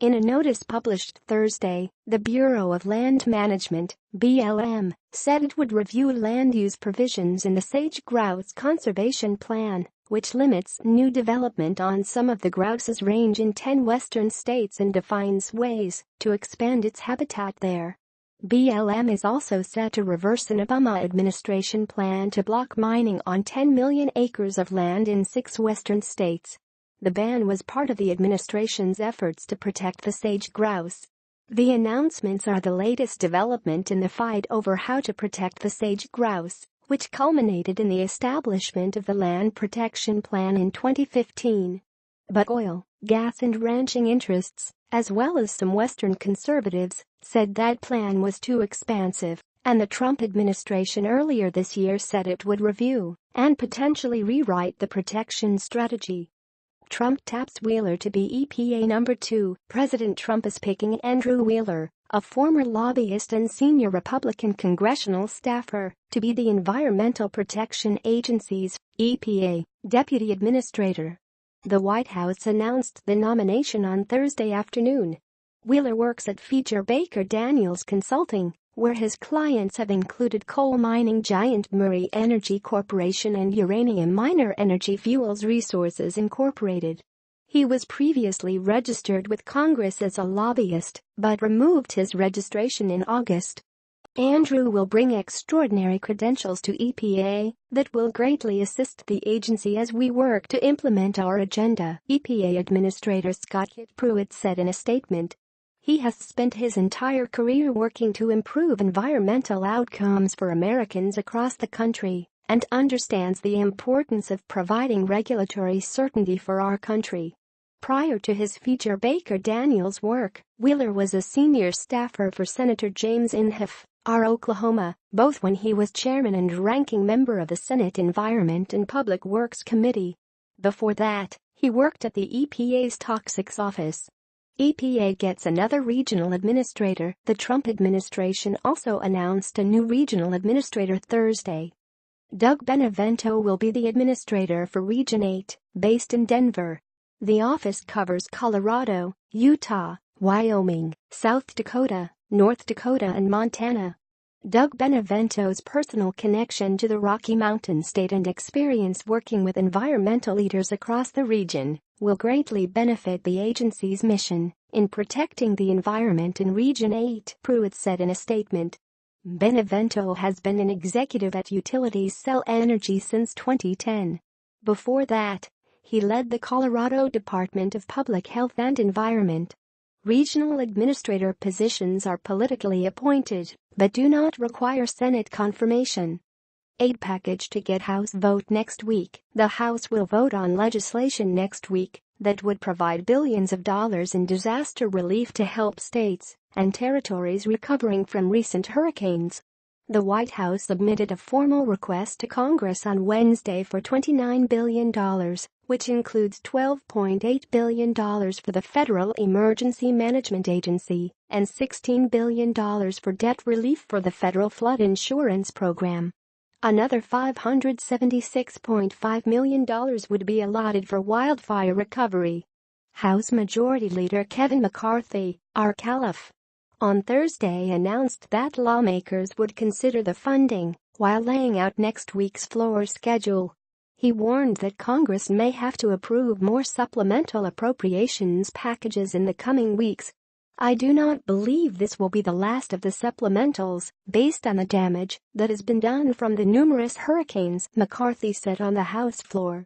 In a notice published Thursday, the Bureau of Land Management, BLM, said it would review land use provisions in the sage-grouse conservation plan, which limits new development on some of the grouse's range in 10 western states and defines ways to expand its habitat there. BLM is also set to reverse an Obama administration plan to block mining on 10 million acres of land in 6 western states. The ban was part of the administration's efforts to protect the sage-grouse. The announcements are the latest development in the fight over how to protect the sage-grouse, which culminated in the establishment of the Land Protection Plan in 2015. But oil, gas and ranching interests, as well as some Western conservatives, said that plan was too expansive, and the Trump administration earlier this year said it would review and potentially rewrite the protection strategy. Trump taps Wheeler to be EPA No. 2. President Trump is picking Andrew Wheeler, a former lobbyist and senior Republican congressional staffer, to be the Environmental Protection Agency's, EPA, deputy administrator. The White House announced the nomination on Thursday afternoon. Wheeler works at Feature Baker Daniels Consulting, where his clients have included coal mining giant Murray Energy Corporation and uranium miner Energy Fuels Resources Incorporated. He was previously registered with Congress as a lobbyist, but removed his registration in August. Andrew will bring extraordinary credentials to EPA that will greatly assist the agency as we work to implement our agenda, EPA Administrator Scott Pruitt said in a statement. He has spent his entire career working to improve environmental outcomes for Americans across the country and understands the importance of providing regulatory certainty for our country. Prior to his Feature Baker Daniels work, Wheeler was a senior staffer for Senator James Inhofe, R. Oklahoma, both when he was chairman and ranking member of the Senate Environment and Public Works Committee. Before that, he worked at the EPA's Toxics Office. EPA gets another regional administrator. The Trump administration also announced a new regional administrator Thursday. Doug Benevento will be the administrator for Region 8, based in Denver. The office covers Colorado, Utah, Wyoming, South Dakota, North Dakota and Montana. Doug Benevento's personal connection to the Rocky Mountain state and experience working with environmental leaders across the region will greatly benefit the agency's mission in protecting the environment in Region 8, Pruitt said in a statement. Benevento has been an executive at Utilities Cell Energy since 2010. Before that, he led the Colorado Department of Public Health and Environment. Regional administrator positions are politically appointed, but do not require Senate confirmation. Aid package to get House vote next week. The House will vote on legislation next week that would provide billions of dollars in disaster relief to help states and territories recovering from recent hurricanes. The White House submitted a formal request to Congress on Wednesday for $29 billion, which includes $12.8 billion for the Federal Emergency Management Agency and $16 billion for debt relief for the Federal Flood Insurance Program. Another $576.5 million would be allotted for wildfire recovery. House Majority Leader Kevin McCarthy, R-Calif, on Thursday announced that lawmakers would consider the funding while laying out next week's floor schedule. He warned that Congress may have to approve more supplemental appropriations packages in the coming weeks. I do not believe this will be the last of the supplementals, based on the damage that has been done from the numerous hurricanes, McCarthy said on the House floor.